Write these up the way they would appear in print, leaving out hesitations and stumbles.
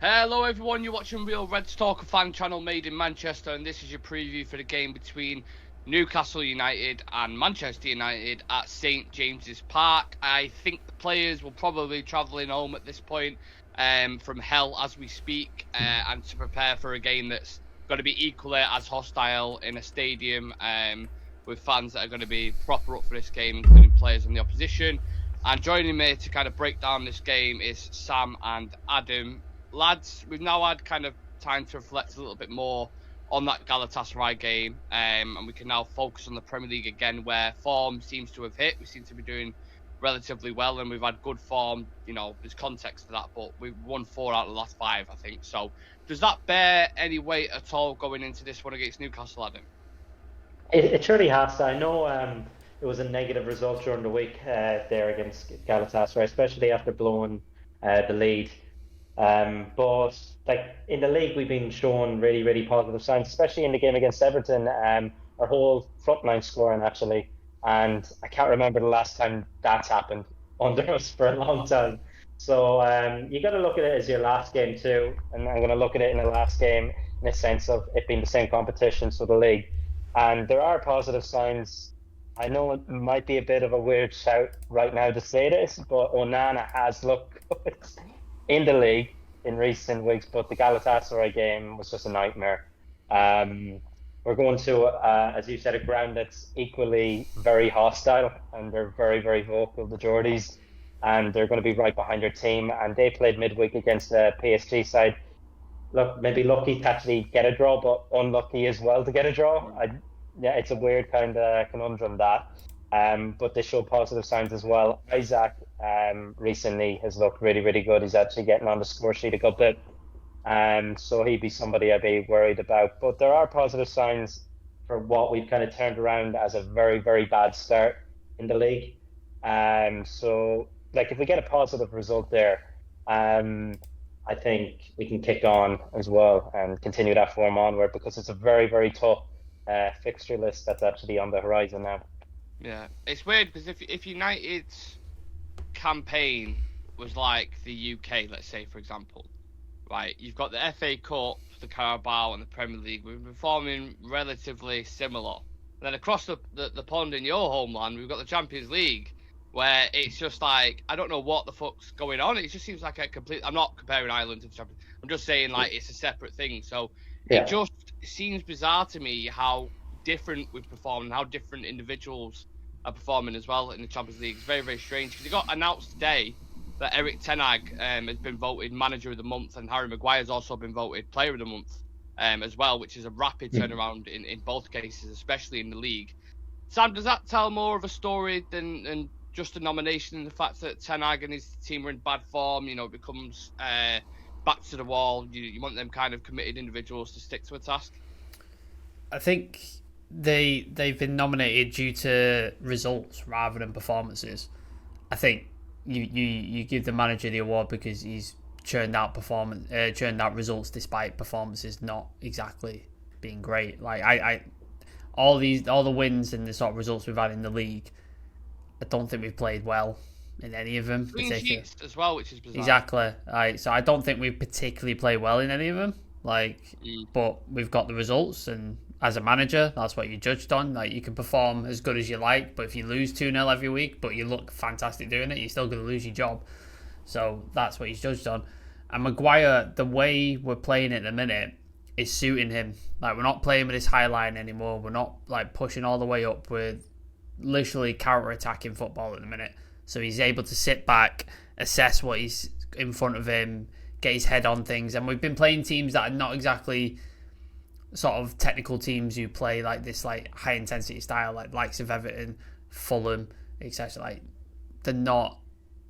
Hello everyone, you're watching Real Reds Talk, a fan channel made in Manchester, and this is your preview for the game between Newcastle United and Manchester United at St James's Park. I think the players will probably be travelling home at this point from hell as we speak, and to prepare for a game that's going to be equally as hostile in a stadium with fans that are going to be proper up for this game, including players on the opposition. And joining me to kind of break down this game is Sam and Adam. Lads, we've now had kind of time to reflect a little bit more on that Galatasaray game, and we can now focus on the Premier League again, where form seems to have hit. We seem to be doing relatively well, and we've had good form. You know, there's context to that, but we've won 4 out of the last 5, I think. So, does that bear any weight at all going into this one against Newcastle, Adam? It surely has to. I know it was a negative result during the week there against Galatasaray, especially after blowing the lead. But like in the league, we've been showing really, really positive signs, especially in the game against Everton. Our whole front line scoring actually, and I can't remember the last time that's happened under us for a long time. So you got to look at it as your last game too, and I'm going to look at it in the last game in a sense of it being the same competition, so the league. And there are positive signs. I know it might be a bit of a weird shout right now to say this, but Onana has looked good in the league in recent weeks, but the Galatasaray game was just a nightmare. We're going to, as you said, a ground that's equally very hostile, and they're very, very vocal, the Geordies, and they're going to be right behind their team. And they played midweek against the PSG side. Look, maybe lucky to actually get a draw, but unlucky as well to get a draw. Yeah, it's a weird kind of conundrum that. But they show positive signs as well. Isaac recently has looked really, really good. He's actually getting on the score sheet a good bit. So he'd be somebody I'd be worried about. But there are positive signs for what we've kind of turned around as a very, very bad start in the league. So, like, if we get a positive result there, I think we can kick on as well and continue that form onward, because it's a very, very tough fixture list that's actually on the horizon now. Yeah, it's weird because if United's campaign was like the UK, let's say, for example, right, you've got the FA Cup, the Carabao, and the Premier League. We've been performing relatively similar. And then across the pond in your homeland, we've got the Champions League, where it's just like, I don't know what the fuck's going on. It just seems like a complete... I'm not comparing Ireland to the Champions League. I'm just saying, like, it's a separate thing. So It just seems bizarre to me how different we've performed and how different individuals are performing as well in the Champions League. It's very, very strange, because it got announced today that Erik ten Hag has been voted Manager of the Month, and Harry Maguire's also been voted Player of the Month as well, which is a rapid turnaround in both cases, especially in the league. Sam, does that tell more of a story than just a nomination, and the fact that ten Hag and his team are in bad form? You know, it becomes back to the wall. You want them kind of committed individuals to stick to a task? I think they've been nominated due to results rather than performances. I think you give the manager the award because he's churned out results despite performances not exactly being great. Like all the wins and the sort of results we've had in the league, I don't think we've played well in any of them. Clean sheets as well, which is bizarre. Exactly. So I don't think we particularly play well in any of them. But we've got the results, and as a manager, that's what you're judged on. Like, you can perform as good as you like, but if you lose 2-0 every week, but you look fantastic doing it, you're still going to lose your job. So that's what he's judged on. And Maguire, the way we're playing at the minute is suiting him. Like, we're not playing with this high line anymore. We're not like pushing all the way up. We're literally counter-attacking football at the minute. So he's able to sit back, assess what he's in front of him, get his head on things. And we've been playing teams that are not exactly sort of technical teams who play like this, like high intensity style, like likes of Everton, Fulham, etc. Like, they're not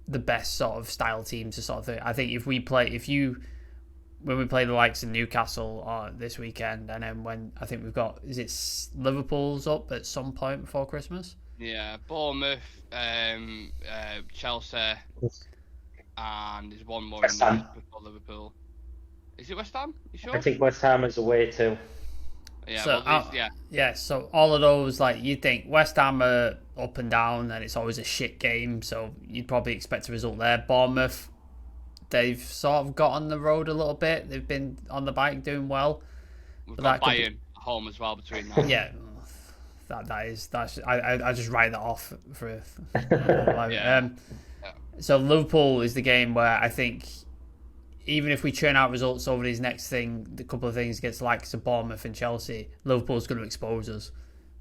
the best sort of style teams to sort of thing. I think when we play the likes of Newcastle this weekend, and then when I think we've got, is it Liverpool's up at some point before Christmas? Yeah, Bournemouth, Chelsea, and there's one more West Ham. before Liverpool. Is it West Ham? You sure? I think West Ham is away too. Yeah, so, so all of those, like, you think West Ham are up and down, and it's always a shit game, so you'd probably expect a result there. Bournemouth, they've sort of got on the road a little bit. They've been on the bike doing well. We've got Bayern home as well between that. Yeah, that's I just write that off for. So Liverpool is the game where I think even if we churn out results over these next the couple of things against likes of Bournemouth and Chelsea, Liverpool's going to expose us.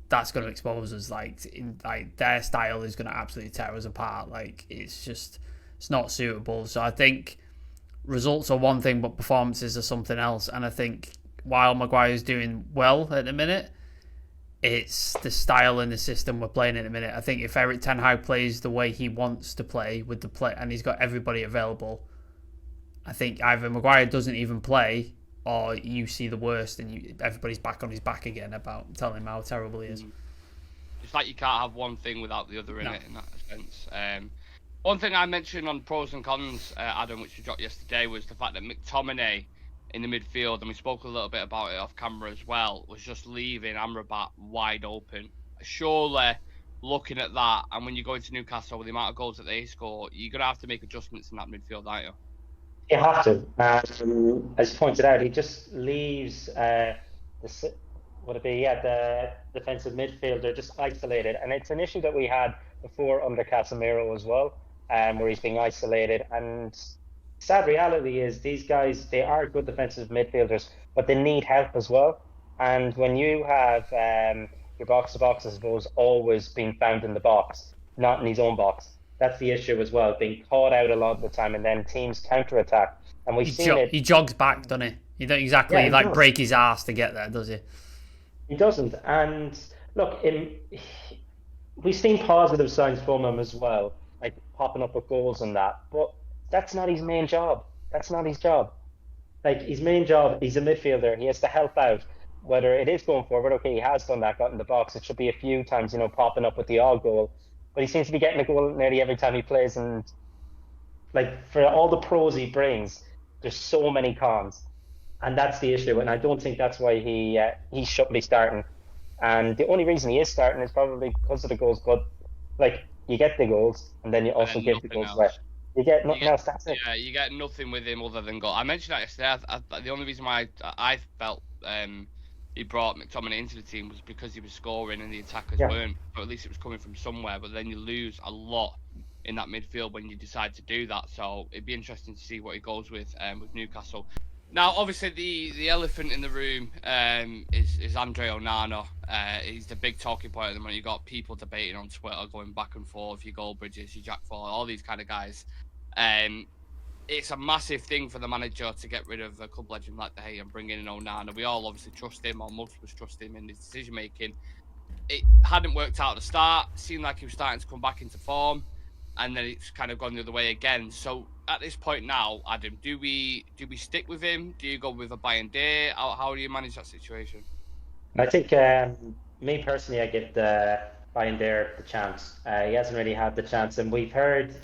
That's going to expose us. Like their style is going to absolutely tear us apart. Like it's not suitable. So I think results are one thing, but performances are something else. And I think while Maguire's doing well at the minute, it's the style and the system we're playing in a minute. I think if Erik ten Hag plays the way he wants to play with the play, and he's got everybody available, I think either Maguire doesn't even play, or you see the worst, and everybody's back on his back again about telling him how terrible he is. It's like you can't have one thing without the other in it, in that sense. One thing I mentioned on pros and cons, Adam, which we dropped yesterday, was the fact that McTominay in the midfield, and we spoke a little bit about it off camera as well, was just leaving Amrabat wide open. Surely, looking at that, and when you go into Newcastle with the amount of goals that they score, you're going to have to make adjustments in that midfield, aren't you? You have to. As you pointed out, he just leaves the defensive midfielder just isolated, and it's an issue that we had before under Casemiro as well, where he's being isolated. And sad reality is these guys, they are good defensive midfielders, but they need help as well. And when you have your box-to-box, I suppose, always being found in the box, not in his own box, that's the issue as well, being caught out a lot of the time, and then teams counter-attack. And we've seen it. He jogs back, doesn't he? He don't exactly break his ass to get there, does he? He doesn't. And look, we've seen positive signs from him as well, like popping up with goals and that. But that's not his main job. That's not his job. Like, his main job, he's a midfielder. He has to help out. Whether it is going forward, okay, he has done that, got in the box. It should be a few times, popping up with the odd goal. But he seems to be getting a goal nearly every time he plays. And, like, for all the pros he brings, there's so many cons. And that's the issue. And I don't think that's why he shouldn't be starting. And the only reason he is starting is probably because of the goals. But, like, you get the goals, and then you also give the goals away. You get nothing else, that's it. Yeah, you get nothing with him other than goal. I mentioned that yesterday. The only reason why I felt he brought McTominay into the team was because he was scoring and the attackers weren't. Or at least it was coming from somewhere. But then you lose a lot in that midfield when you decide to do that. So it'd be interesting to see what he goes with Newcastle. Now, obviously, the elephant in the room is Andre Onana. He's the big talking point at the moment. You've got people debating on Twitter, going back and forth, your Goldbridges, your Jack Ford, all these kind of guys. It's a massive thing for the manager to get rid of a club legend like De Gea and bring in Onana. We all obviously trust him, or most of us trust him in his decision-making. It hadn't worked out at the start. It seemed like he was starting to come back into form, and then it's kind of gone the other way again. So at this point now, Adam, do we stick with him? Do you go with a buy and day? How do you manage that situation? I think, me personally, I give Brian Dare the chance. He hasn't really had the chance, and we've heard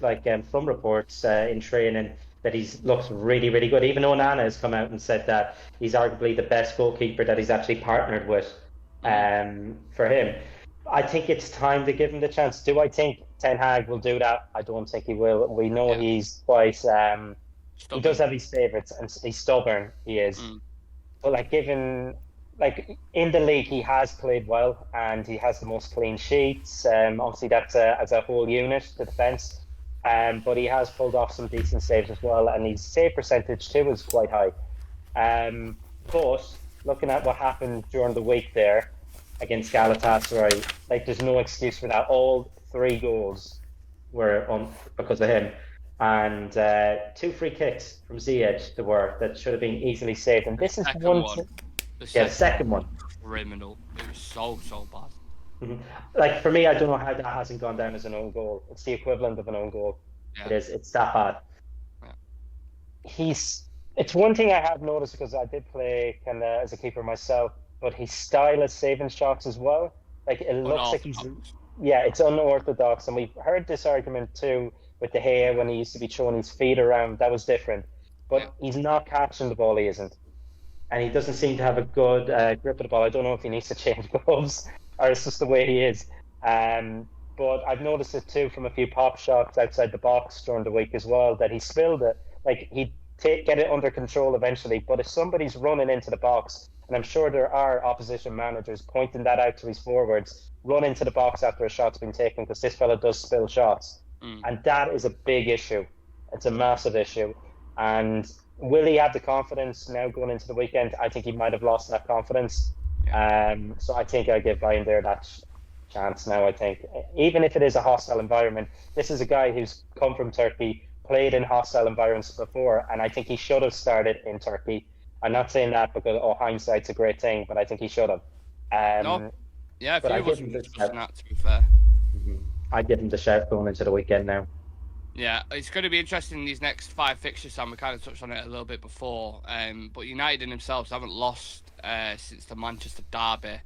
from reports in training that he's looks really, really good. Even Onana has come out and said that he's arguably the best goalkeeper that he's actually partnered with for him. I think it's time to give him the chance. Do I think Ten Hag will do that? I don't think he will. We know he's quite... he does have his favourites, and he's stubborn, he is. But given... in the league, he has played well, and he has the most clean sheets. Obviously, that's as a whole unit, the defence. But he has pulled off some decent saves as well, and his save percentage too is quite high. But looking at what happened during the week there against Galatasaray, there's no excuse for that. All 3 goals were because of him, and 2 free kicks from Ziyech that should have been easily saved. And this is the second one. Criminal. It was so bad. Mm-hmm. For me, I don't know how that hasn't gone down as an own goal. It's the equivalent of an own goal. Yeah. It is. It's that bad. Yeah. It's one thing I have noticed, because I did play as a keeper myself, but his style of saving shots as well. It looks like he's... Yeah, it's unorthodox. And we've heard this argument too with De Gea when he used to be throwing his feet around. That was different. But he's not catching the ball, he isn't. And he doesn't seem to have a good grip of the ball. I don't know if he needs to change gloves or it's just the way he is. But I've noticed it too from a few pop shots outside the box during the week as well, that he spilled it. like he'd get it under control eventually. But if somebody's running into the box, and I'm sure there are opposition managers pointing that out to his forwards, run into the box after a shot's been taken, because this fella does spill shots. And that is a big issue. It's a massive issue. And will he have the confidence now going into the weekend? I think he might have lost that confidence. So I think I'll give Bayern there that chance now, I think. Even if it is a hostile environment, this is a guy who's come from Turkey, played in hostile environments before, and I think he should have started in Turkey. I'm not saying that because hindsight's a great thing, but I think he should have. No. Yeah, if he wasn't discussing that, to be fair. I'd give him the shout going into the weekend now. Yeah, it's going to be interesting in these next 5 fixtures, Sam. We kind of touched on it a little bit before. But United in themselves haven't lost since the Manchester derby,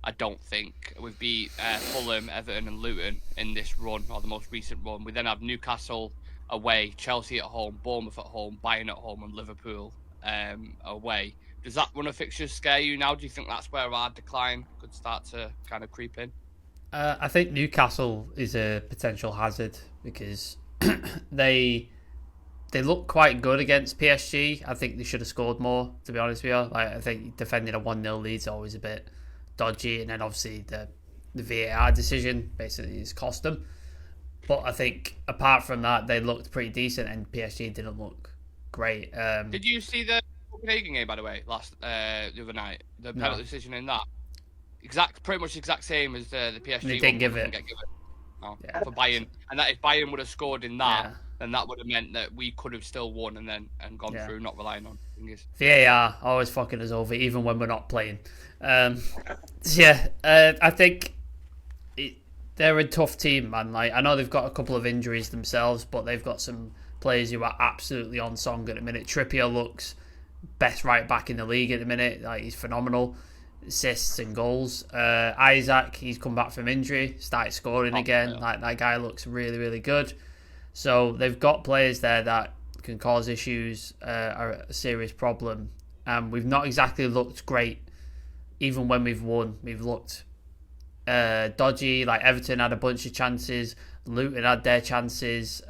I don't think. We've beat Fulham, Everton and Luton in this run, or the most recent run. We then have Newcastle away, Chelsea at home, Bournemouth at home, Bayern at home and Liverpool away. Does that run of fixtures scare you now? Do you think that's where our decline could start to kind of creep in? I think Newcastle is a potential hazard because they look quite good against PSG. I think they should have scored more, to be honest with you. I think defending a 1-0 lead is always a bit dodgy, and then obviously the VAR decision basically has cost them. But I think apart from that, they looked pretty decent, and PSG didn't look great. Did you see the Copenhagen game, by the way, the other night? The penalty decision in that? Pretty much exact same as the PSG. They didn't give it. For Bayern, and that if Bayern would have scored in that, then that would have meant that we could have still won and gone through, not relying on fingers. VAR always fucking us over, even when we're not playing. I think they're a tough team, man. Like, I know they've got a couple of injuries themselves, but they've got some players who are absolutely on song at the minute. Trippier looks best right back in the league at the minute. Like, he's phenomenal. Assists and goals. Isaac, he's come back from injury, started scoring again. Yeah. Like, that guy looks really, really good. So they've got players there that can cause issues, are a serious problem. We've not exactly looked great. Even when we've won, we've looked dodgy. Like, Everton had a bunch of chances, Luton had their chances.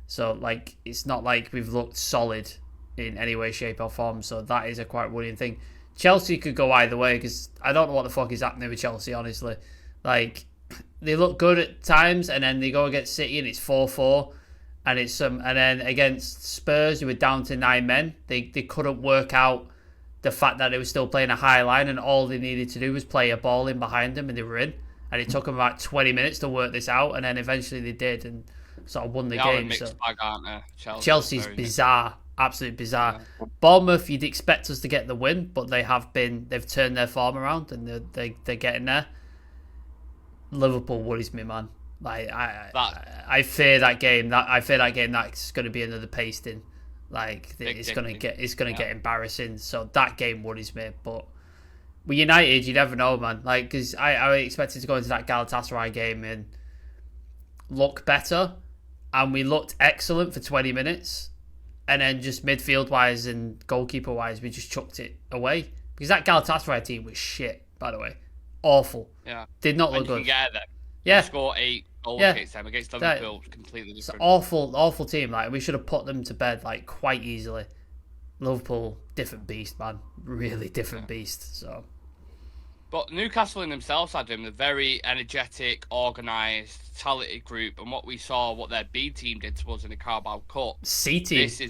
So like, it's not like we've looked solid in any way, shape or form. So that is a quite worrying thing. Chelsea could go either way, because I don't know what the fuck is happening with Chelsea, honestly. Like, they look good at times, and then they go against City and it's 4-4, and then against Spurs, who were down to 9 men, they couldn't work out the fact that they were still playing a high line, and all they needed to do was play a ball in behind them, and they were in. And it took them about 20 minutes to work this out, and then eventually they did, and sort of won the game. Mixed bag, aren't they? Chelsea's bizarre. Absolutely bizarre. Yeah. Bournemouth, you'd expect us to get the win, but they've turned their form around, and they're getting there. Liverpool worries me, man. Like, I fear that game. I fear that game. That's going to be another pasting. Like, it's going to get embarrassing. So that game worries me. But with United, you never know, man. Like, because I expected to go into that Galatasaray game and look better, and we looked excellent for 20 minutes. And then just midfield-wise and goalkeeper-wise, we just chucked it away. Because that Galatasaray team was shit, by the way. Awful. Yeah. Did not look good. You can get them. Yeah. You score 8 goals against them. Against Liverpool, completely different. It's an awful team. Like, we should have put them to bed, like, quite easily. Liverpool, different beast, man. Really different beast. So. But Newcastle in themselves, Adam, a very energetic, organised, talented group, and what we saw, what their B team did to us in the Carabao Cup. C team. C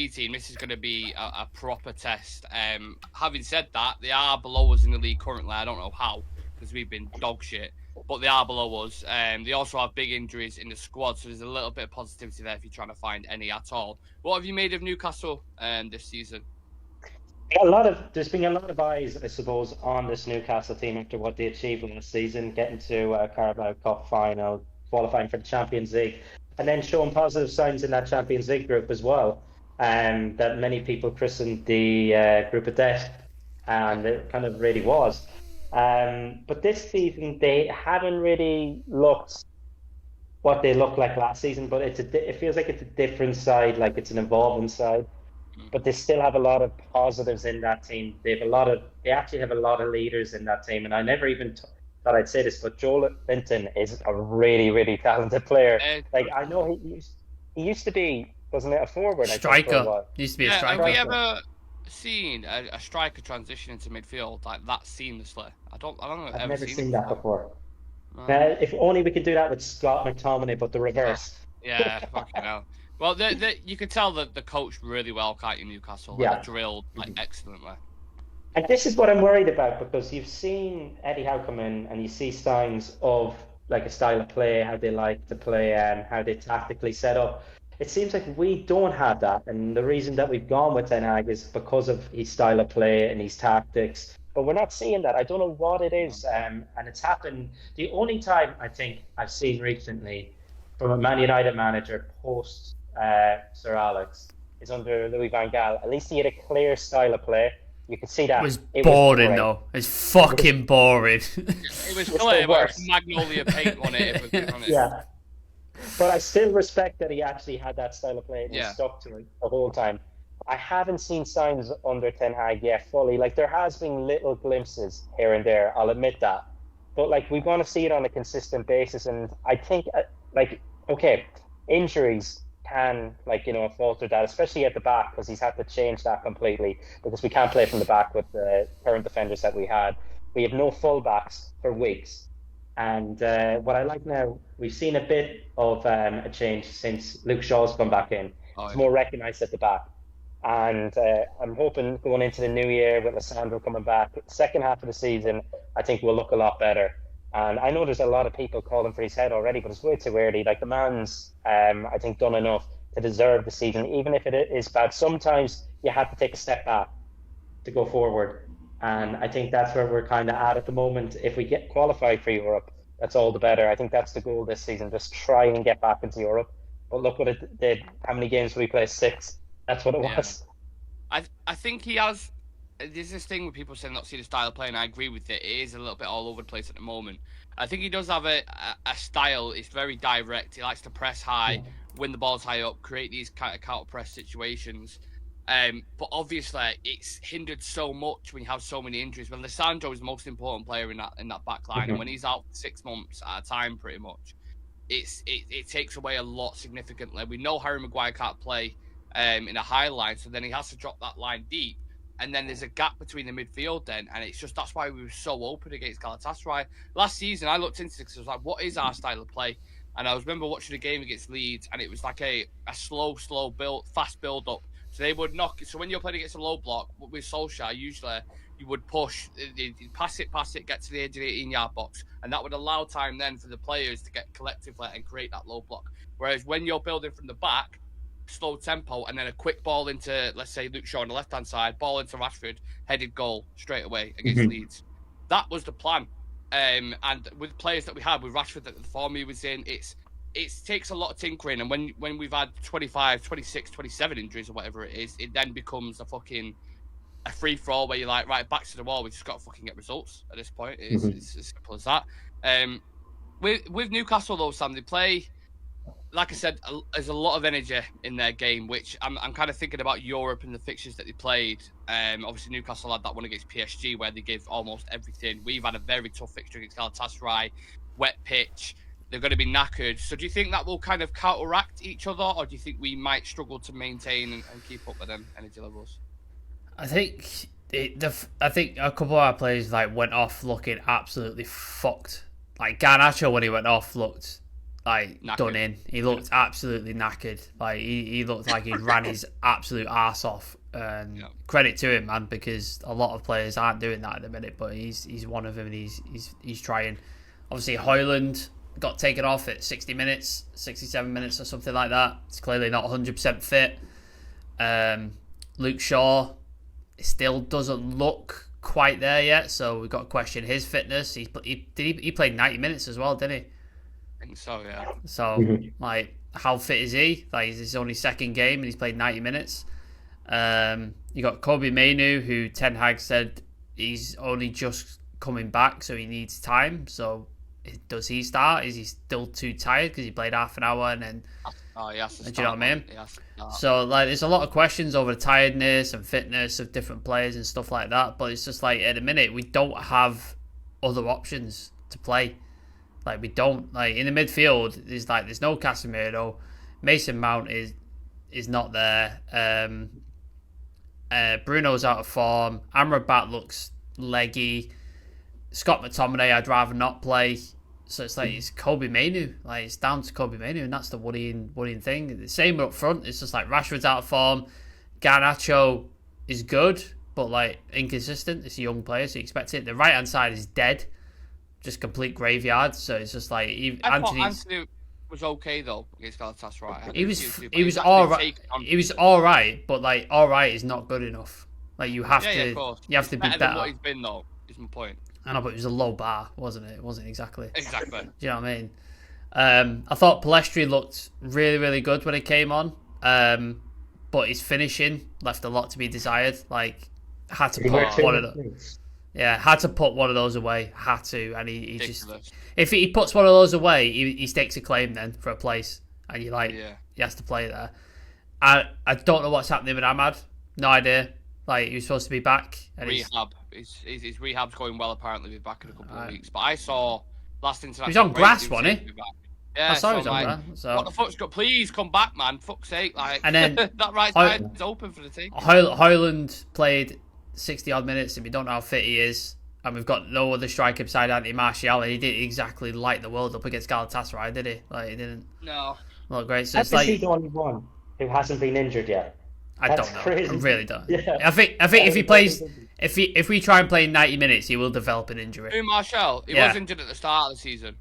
team. This is gonna be a proper test. Having said that, they are below us in the league currently. I don't know how, because we've been dog shit, but they are below us. They also have big injuries in the squad, so there's a little bit of positivity there if you're trying to find any at all. What have you made of Newcastle this season? There's been a lot of eyes, I suppose, on this Newcastle team after what they achieved last season, getting to a Carabao Cup final, qualifying for the Champions League, and then showing positive signs in that Champions League group as well. That many people christened the group of death, and it kind of really was. But this season, they haven't really looked what they looked like last season, but it feels like it's a different side, like it's an evolving side. But they still have a lot of positives in that team. They actually have a lot of leaders in that team, and I never even thought I'd say this, but Joel Linton is a really, really talented player. Like, I know he used to be wasn't it? A forward, I think, for a Striker. while. Used to be a Have striker. we ever seen a striker transition into midfield like that seamlessly? I don't know if I've I've ever never seen that before. No. If only we could do that with Scott McTominay, but the reverse. Yeah, fucking hell. Well, you could tell that the coach really well, can't you, Newcastle? Like, Yeah. drilled excellently. And this is what I'm worried about, because you've seen Eddie Howe come in and you see signs of like a style of play, how they like to play and how they tactically set up. It seems like we don't have that, and the reason that we've gone with Ten Hag is because of his style of play and his tactics. But we're not seeing that. I don't know what it is, and it's happened. The only time I think I've seen recently from a Man United manager post Sir Alex is under Louis van Gaal. At least he had a clear style of play. You could see that. It was boring, though. It's fucking boring. It was clear, but Magnolia paint on it, if we're being honest. Yeah. But I still respect that he actually had that style of play and he stuck to it the whole time. I haven't seen signs under Ten Hag yet fully. Like, there has been little glimpses here and there, I'll admit that. But, like, we want to see it on a consistent basis. And I think, injuries can, falter that, especially at the back, because he's had to change that completely, because we can't play from the back with the current defenders that we had. We have no full-backs for weeks. And what I like now, we've seen a bit of a change since Luke Shaw's come back in. He's more recognised at the back. And I'm hoping going into the new year with Lissandro coming back, second half of the season, I think we'll look a lot better. And I know there's a lot of people calling for his head already, but it's way too early. Like, the man's, I think, done enough to deserve the season, even if it is bad. Sometimes you have to take a step back to go forward. And I think that's where we're kind of at the moment. If we get qualified for Europe, that's all the better. I think that's the goal this season, just try and get back into Europe. But look what it did. How many games did we play? 6. That's what it was. I think he has. There's this thing with people saying not see the style of play, and I agree with it. It is a little bit all over the place at the moment. I think he does have a style. It's very direct. He likes to press high, win the balls high up, create these kind of counter press situations. But obviously, it's hindered so much when you have so many injuries. When Lissandro is the most important player in that back line, and when he's out for 6 months at a time, pretty much, it takes away a lot significantly. We know Harry Maguire can't play in a high line, so then he has to drop that line deep, and then there's a gap between the midfield then, and it's just that's why we were so open against Galatasaray last season. I looked into it because I was like, what is our style of play? And I remember watching a game against Leeds, and it was like a slow build, fast build up. So they would knock. So when you're playing against a low block with Solskjaer, usually you would push, pass it, get to the edge of the 18-yard box, and that would allow time then for the players to get collectively and create that low block. Whereas when you're building from the back, slow tempo, and then a quick ball into, let's say, Luke Shaw on the left-hand side, ball into Rashford, headed goal straight away against Leeds. That was the plan. And with players that we had, with Rashford, the form he was in, it takes a lot of tinkering. And when we've had 25, 26, 27 injuries or whatever it is, it then becomes a free-for-all where you're like, right, back to the wall. We just got to fucking get results at this point. It's as simple as that. With Newcastle, though, Sam, they play... Like I said, there's a lot of energy in their game, which I'm kind of thinking about Europe and the fixtures that they played. Obviously, Newcastle had that one against PSG where they gave almost everything. We've had a very tough fixture against Galatasaray, wet pitch. They're going to be knackered. So do you think that will kind of counteract each other, or do you think we might struggle to maintain and keep up with them energy levels? I think a couple of our players went off looking absolutely fucked. Like Garnacho, when he went off, looked knackered. Done in. He looked absolutely knackered. Like he looked like he'd ran his absolute arse off. And credit to him, man, because a lot of players aren't doing that at the minute. But he's one of them, and he's trying. Obviously, Højlund got taken off at 60 minutes, 67 minutes or something like that. It's clearly not 100% fit. Luke Shaw still doesn't look quite there yet, so we've got to question his fitness. He played 90 minutes as well, didn't he? I think so, yeah. So, how fit is he? It's his only second game and he's played 90 minutes. You got Kobe Mainu, who Ten Hag said he's only just coming back, so he needs time. So, does he start? Is he still too tired because he played half an hour and then... Oh, he has to start. Do you know what I mean? So, there's a lot of questions over the tiredness and fitness of different players and stuff like that. But it's just at the minute, we don't have other options to play. We don't. In the midfield, there's no Casemiro. Mason Mount is is not there. Bruno's out of form. Amrabat looks leggy. Scott McTominay, I'd rather not play. So it's like it's Kobe Mainoo. Like it's down to Kobe Mainoo, and that's the worrying thing. The same up front. It's just like Rashford's out of form. Garnacho is good, but like inconsistent. It's a young player, so you expect it. The right hand side is dead, just complete graveyard. So it's just like Anthony was okay though against Galatasaray. He was all right. He was all right, but like all right is not good enough. Like you have to be better. Than what he's been though. Is my point. I know, but it was a low bar, wasn't it? It wasn't exactly. Exactly. Do you know what I mean? I thought Palestri looked really, really good when he came on, but his finishing left a lot to be desired. Like, had to put one of those. Yeah, had to put one of those away. Had to, and he just if he puts one of those away, he stakes a claim then for a place, and he has to play there. I don't know what's happening with Ahmad. No idea. Like he was supposed to be back. And rehab. His rehab's going well. Apparently, he'll be back in a couple of weeks. But I saw last international. He was on grass, wasn't he? Yeah, I saw he was on grass. So what the fuck's got? Please come back, man. Fuck's sake! Like, and then that right side is open for the team. Højlund played 60 odd minutes, and we don't know how fit he is. And we've got no other striker beside Anthony Martial, and he didn't exactly light the world up against Galatasaray, did he? Like he didn't. No. Look great. So it's like he the only one who hasn't been injured yet. I don't know. Crazy. I really don't. Yeah. I think if he plays, if we try and play 90 minutes, he will develop an injury. Who, Martial? He was injured at the start of the season,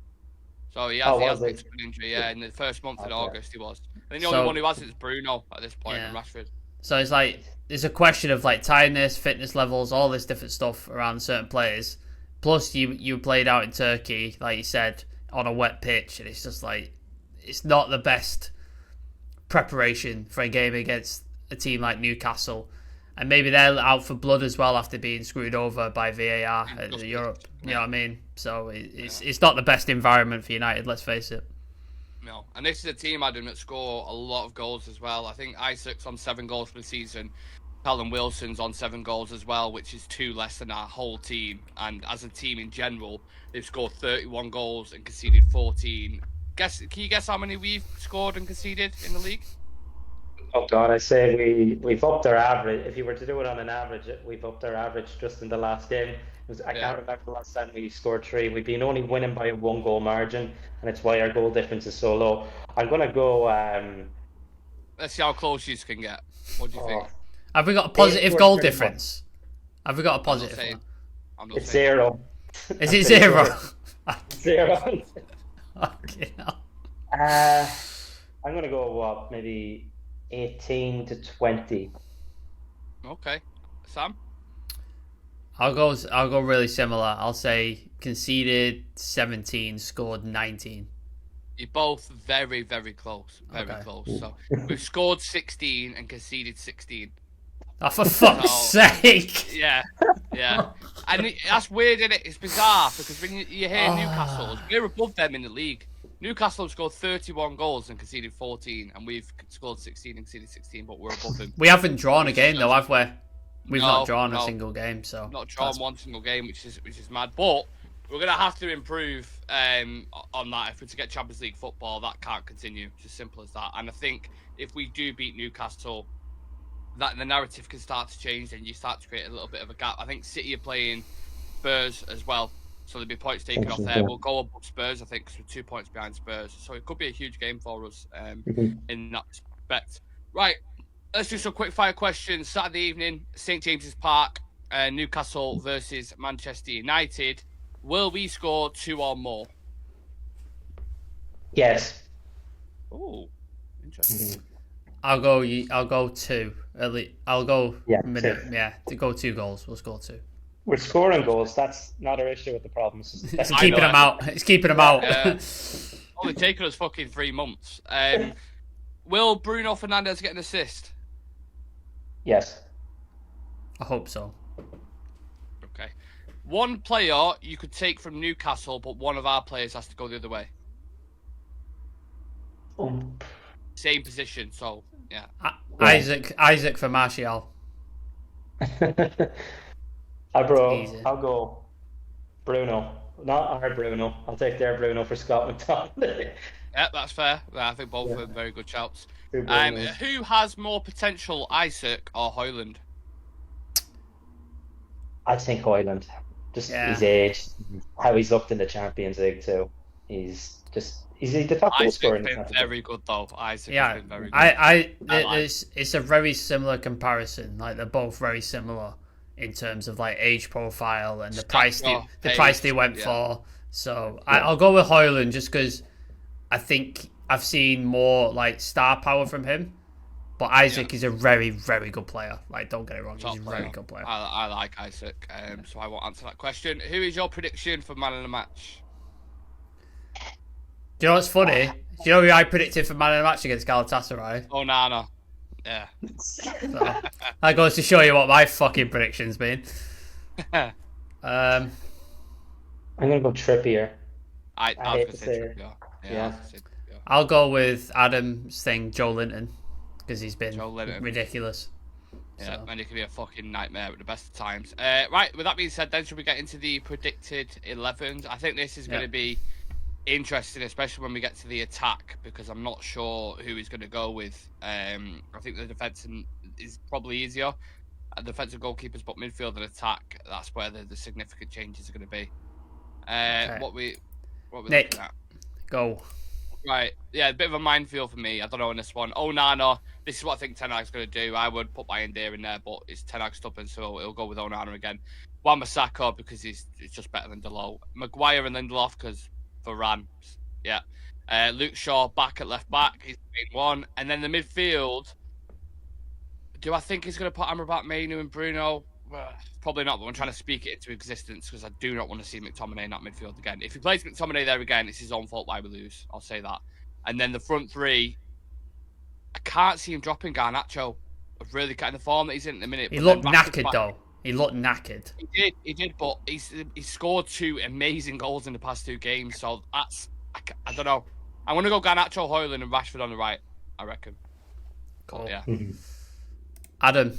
so he has an injury. Yeah, in the first month in August he was. I think the only one who has it is Bruno at this point, and Rashford. So it's like there's a question of like tiredness, fitness levels, all this different stuff around certain players. Plus, you played out in Turkey, like you said, on a wet pitch, and it's just like it's not the best preparation for a game against a team like Newcastle, and maybe they're out for blood as well after being screwed over by VAR at Europe. You know what I mean? So it's not the best environment for United. Let's face it. No, and this is a team, Adam, that score a lot of goals as well. I think Isaac's on 7 goals for the season. Callum Wilson's on 7 goals as well, which is 2 less than our whole team. And as a team in general, they've scored 31 goals and conceded 14. Can you guess how many we've scored and conceded in the league? Oh God, I say we've upped our average. If you were to do it on an average, we've upped our average just in the last game. I can't remember the last time we scored 3. We've been only winning by a 1-goal margin, and it's why our goal difference is so low. I'm gonna go. Let's see how close you can get. What do you think? Have we got a positive goal difference? Have we got a positive one? It's 0. Is it 0? 0. Okay. I'm gonna go maybe 18 to 20. Okay, Sam. I'll go really similar. I'll say conceded 17, scored 19. You're both very, very close. Very close. So we've scored 16 and conceded 16. Oh, for fuck's sake! Yeah. And that's weird, isn't it? It's bizarre because when you hear Newcastle, we're above them in the league. Newcastle have scored 31 goals and conceded 14, and we've scored 16 and conceded 16, but we're above them. We haven't drawn a game though, have we? We've not drawn a single game, so not drawn one single game, which is mad. But we're gonna have to improve on that if we're to get Champions League football. That can't continue. It's as simple as that. And I think if we do beat Newcastle, that the narrative can start to change, and you start to create a little bit of a gap. I think City are playing Spurs as well, so there'll be points taken off there. We'll go above Spurs, I think, because we're 2 points behind Spurs. So it could be a huge game for us in that respect. Right. Let's do some quick fire questions. Saturday evening, St James's Park, Newcastle versus Manchester United. Will we score 2 or more? Yes. Oh, interesting. I'll go 2. At least I'll go. To go 2 goals. We'll score 2. We're scoring goals. That's not our issue with the problems. It's keeping them out. It's keeping them out. Only taken us fucking 3 months. Will Bruno Fernandes get an assist? Yes. I hope so. Okay. One player you could take from Newcastle, but one of our players has to go the other way. Same position, so yeah. Isaac for Martial. I'll go Bruno. Not our Bruno. I'll take their Bruno for Scott McTominay. Yeah, that's fair. I think both of them very good shouts. Two brilliant. Who has more potential, Isaac or Højlund? I think Hoyland. Just his age, how he's looked in the Champions League too. He's the top goal scorer in the Isaac's been very good though. Isaac Yeah, has been very good. It's a very similar comparison. Like they're both very similar in terms of like age profile and the price they went for. So I'll go with Højlund just because I think I've seen more like star power from him. But Isaac is a very, very good player. Like, don't get it wrong, he's a very good player. I like Isaac, so I won't answer that question. Who is your prediction for man of the match? Do you know what's funny? Do you know who I predicted for man of the match against Galatasaray? Onana. Yeah. So, that goes to show you what my fucking prediction's been. I'm gonna go Trippier. I was gonna say Trippier. Yeah. I'll go with Adam's thing, Joe Linton, because he's been ridiculous. Yeah, So. and it could be a fucking nightmare at the best of times. Right, with that being said, then should we get into the predicted 11s? I think this is going to be interesting, especially when we get to the attack, because I'm not sure who he's going to go with. I think the defence is probably easier. Defensive goalkeepers, but midfield and attack, that's where the significant changes are going to be. Okay. What we Nick, looking at? go. Right, yeah, a bit of a minefield for me. I don't know on this one. Onana, this is what I think Ten Hag's going to do. I would put Bayern in there, but it's Ten Hag stubborn, so he'll go with Onana again. Wan-Bissaka, because he's just better than Delo. Maguire and Lindelof, because Varane. Yeah. Luke Shaw back at left back. He's the main one. And then the midfield, do I think he's going to put Amrabat, Mainu and Bruno? Well, probably not, but I'm trying to speak it into existence because I do not want to see McTominay in that midfield again. If he plays McTominay there again, it's his own fault why we lose. I'll say that. And then the front three, I can't see him dropping Garnacho. I've really kind of the form that he's in at the minute. He looked knackered though. He looked knackered. He did, but he scored 2 amazing goals in the past 2 games, so that's I don't know. I'm gonna go Garnacho, Højlund, and Rashford on the right. I reckon. Cool. Yeah. Adam,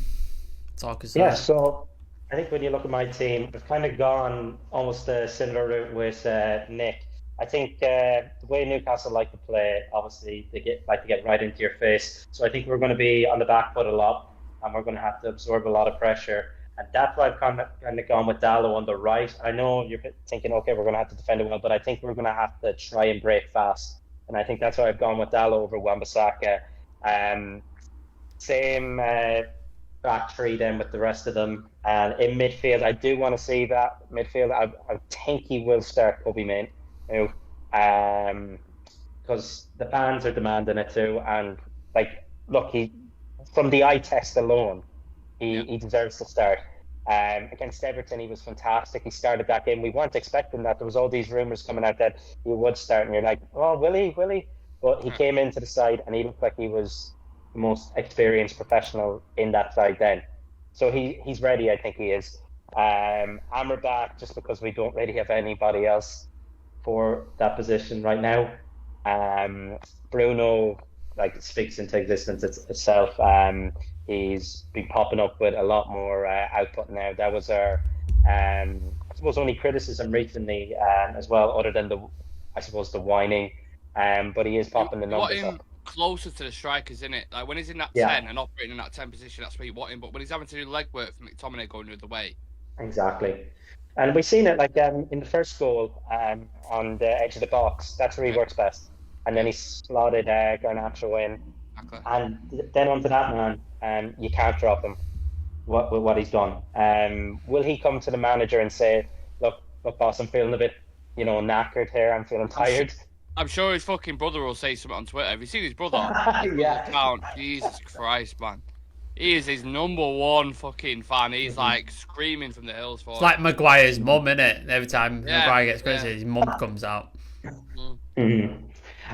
talk us. Yeah, so I think when you look at my team, we've kind of gone almost a similar route with Nick. I think the way Newcastle like to play, obviously they like to get right into your face. So I think we're going to be on the back foot a lot, and we're going to have to absorb a lot of pressure. And that's why I've kind of gone with Dallo on the right. I know you're thinking, okay, we're going to have to defend it well, but I think we're going to have to try and break fast. And I think that's why I've gone with Dallo over Wan-Bissaka. Same back three then with the rest of them. And in midfield, I do want to see that midfield. I think he will start Kobe Main, because the fans are demanding it too. And look, he from the eye test alone, he deserves to start. Against Everton, he was fantastic. He started that game. We weren't expecting that. There was all these rumours coming out that he would start, and you're like, oh, will he? But he came into the side, and he looked like he was the most experienced professional in that side then. So he's ready, I think he is. Amrabat, just because we don't really have anybody else for that position right now. Bruno, speaks into existence itself. He's been popping up with a lot more output now. That was our, I suppose, only criticism recently as well, other than the whining. But he is popping the numbers up. Closer to the strikers, isn't it? Like when he's in that 10 and operating in that 10 position, that's where you want him. But when he's having to do legwork for McTominay going the other way. Exactly. And we've seen it in the first goal on the edge of the box. That's where he works best. And then he slotted Garnacho in. Okay. And then onto that man, you can't drop him with what he's done. Will he come to the manager and say, look, boss, I'm feeling a bit, knackered here. I'm feeling tired. I'm sure his fucking brother will say something on Twitter. Have you seen his brother? Yeah. Jesus Christ, man. He is his number one fucking fan. He's screaming from the hills for It's like Maguire's mum, innit? Every time Maguire gets crazy, his mum comes out. Mm-hmm.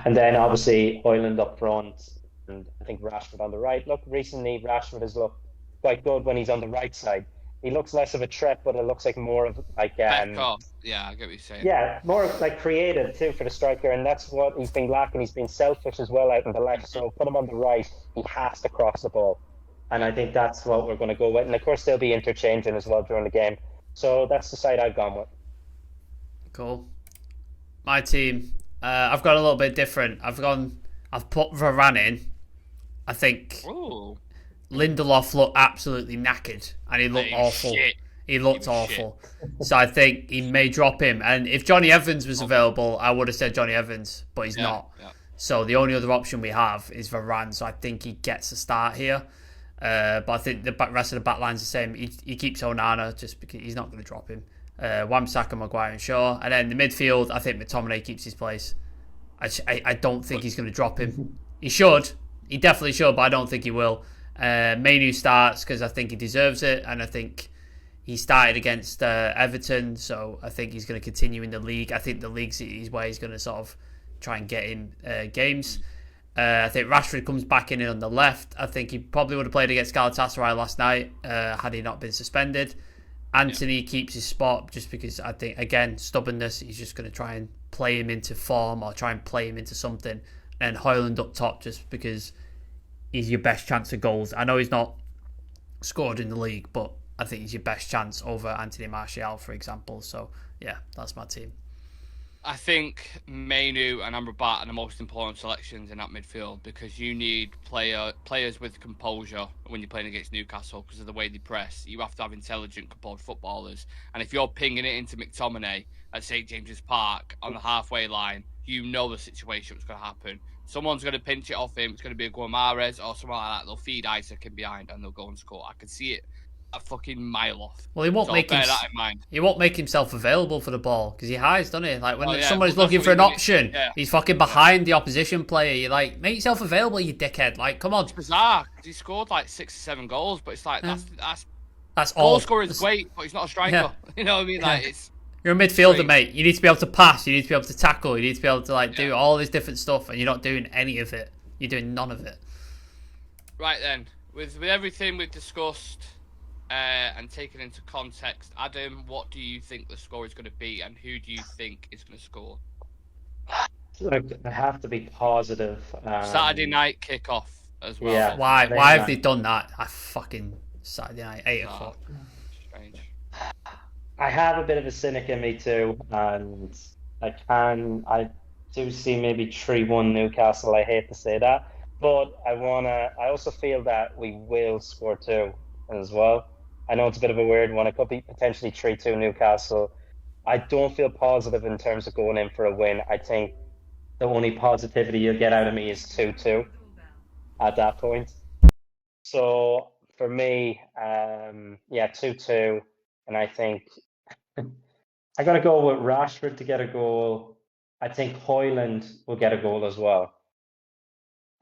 And then obviously Højlund up front, and I think Rashford on the right. Look, recently Rashford has looked quite good when he's on the right side. He looks less of a threat, but it looks like more of yeah, I get what you're saying. Yeah, more creative too for the striker, and that's what he's been lacking. He's been selfish as well out on the left, so put him on the right. He has to cross the ball, and I think that's what we're going to go with. And of course, they'll be interchanging as well during the game. So that's the side I've gone with. Cool. My team, I've got a little bit different. I've put Varane in. I think Ooh. Lindelof looked absolutely knackered, and he looked awful. Shit. He looked awful. So I think he may drop him. And if Johnny Evans was available, I would have said Johnny Evans, but he's not. Yeah. So the only other option we have is Varane. So I think he gets a start here. But I think the rest of the back line's the same. He keeps Onana just because he's not going to drop him. Wan-Bissaka, Maguire and Shaw. And then the midfield, I think McTominay keeps his place. I don't think he's going to drop him. He should. He definitely should, but I don't think he will. Mainu starts because I think he deserves it, and I think he started against Everton, so I think he's going to continue in the league. I think the league's where he's going to sort of try and get in games. I think Rashford comes back in on the left. I think he probably would have played against Galatasaray last night had he not been suspended. Anthony keeps his spot just because I think, again, stubbornness. He's just going to try and play him into form or try and play him into something. And Højlund up top just because he's your best chance of goals. I know he's not scored in the league, but I think he's your best chance over Anthony Martial, for example. So, yeah, that's my team. I think Mainu and Amrabat are the most important selections in that midfield because you need players with composure when you're playing against Newcastle because of the way they press. You have to have intelligent, composed footballers. And if you're pinging it into McTominay at St James's Park on the halfway line, you know the situation that's going to happen. Someone's going to pinch it off him. It's going to be a Guimaraes or someone like that. They'll feed Isaac in behind and they'll go and score. I can see it a fucking mile off. Well, he won't so make bear that in mind. He won't make himself available for the ball because he hides, doesn't he? Like when somebody's looking for an option, he's fucking behind the opposition player. You're like, make yourself available, you dickhead. Like, come on. It's bizarre. He scored like 6 or 7 goals, but it's like that's all. Goal scorer is great, but he's not a striker. Yeah. You know what I mean? Like it's. You're a midfielder, mate. You need to be able to pass. You need to be able to tackle. You need to be able to do all this different stuff, and you're not doing any of it. You're doing none of it. Right then, with everything we've discussed and taken into context, Adam, what do you think the score is going to be, and who do you think is going to score? I have to be positive. Saturday night kickoff as well. Yeah. Why have they done that? Fucking Saturday night, 8 o'clock. Strange. I have a bit of a cynic in me too, and I do see maybe 3-1 Newcastle. I hate to say that, but I also feel that we will score 2 as well. I know it's a bit of a weird one. It could be potentially 3-2 Newcastle. I don't feel positive in terms of going in for a win. I think the only positivity you'll get out of me is 2-2 at that point. So for me, 2-2. And I think I got to go with Rashford to get a goal. I think Højlund will get a goal as well.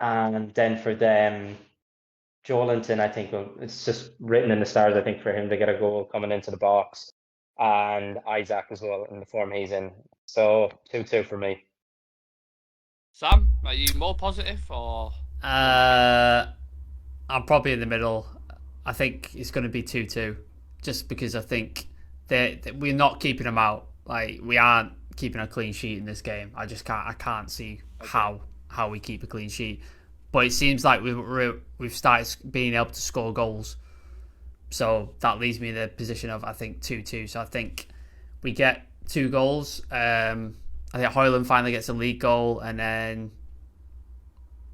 And then for them, Joelinton, I think it's just written in the stars, I think, for him to get a goal coming into the box. And Isaac as well in the form he's in. So 2-2 for me. Sam, are you more positive or? I'm probably in the middle. I think it's going to be 2-2. Just because I think we're not keeping them out. Like, we aren't keeping a clean sheet in this game. I can't see how we keep a clean sheet. But it seems like we've started being able to score goals. So that leaves me in the position of, I think, 2-2. So I think we get 2 goals. I think Højlund finally gets a league goal, and then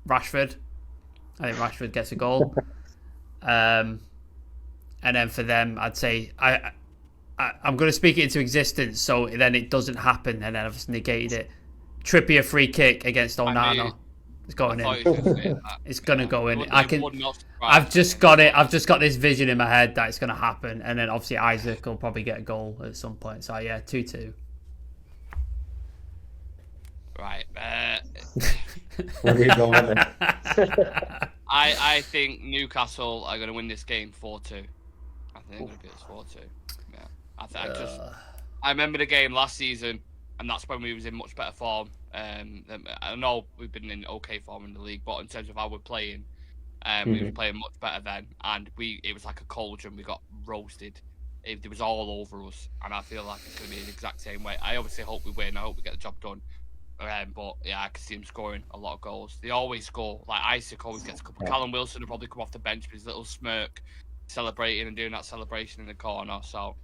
Rashford. I think Rashford gets a goal. And then for them, I'd say I'm going to speak it into existence, so then it doesn't happen, and then I've just negated it. Trippier free kick against Onana. It's going in. It's going to go in. I've just got it. I've just got this vision in my head that it's going to happen, and then obviously Isaac will probably get a goal at some point. So yeah, 2-2. Right. Where are you going with it? I think Newcastle are going to win this game 4-2. I think they're going to beat us 4-2. Yeah. I remember the game last season, and that's when we was in much better form. I know we've been in okay form in the league, but in terms of how we're playing, we were playing much better then, and it was like a cauldron. We got roasted. It was all over us, and I feel like it's going to be the exact same way. I obviously hope we win. I hope we get the job done. But yeah, I can see him scoring a lot of goals. They always score. Like Isaac always gets a couple. Callum Wilson will probably come off the bench with his little smirk, celebrating and doing that celebration in the corner. So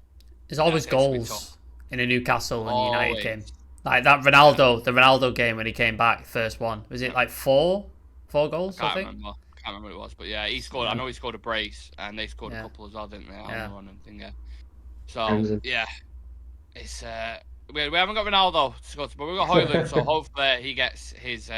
there's always goals in a Newcastle and United game. Like that the Ronaldo game when he came back, first one. Was it like four goals? I can't remember what it was, but yeah, he scored. I know he scored a brace, and they scored a couple as well, didn't they? So yeah, it's we haven't got Ronaldo to score, but we've got Højlund, so hopefully he gets his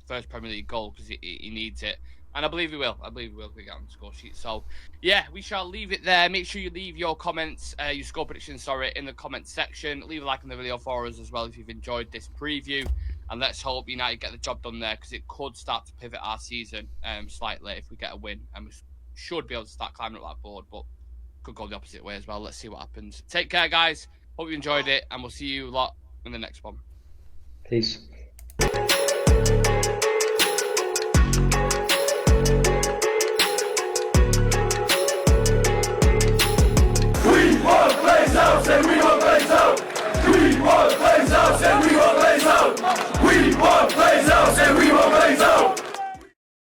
first Premier League goal because he needs it. And I believe he will. We get on the score sheet. So, yeah, we shall leave it there. Make sure you leave your comments, your score predictions, in the comments section. Leave a like on the video for us as well if you've enjoyed this preview. And let's hope United get the job done there because it could start to pivot our season slightly if we get a win. And we should be able to start climbing up that board, but could go the opposite way as well. Let's see what happens. Take care, guys. Hope you enjoyed it, and we'll see you lot in the next one. Peace.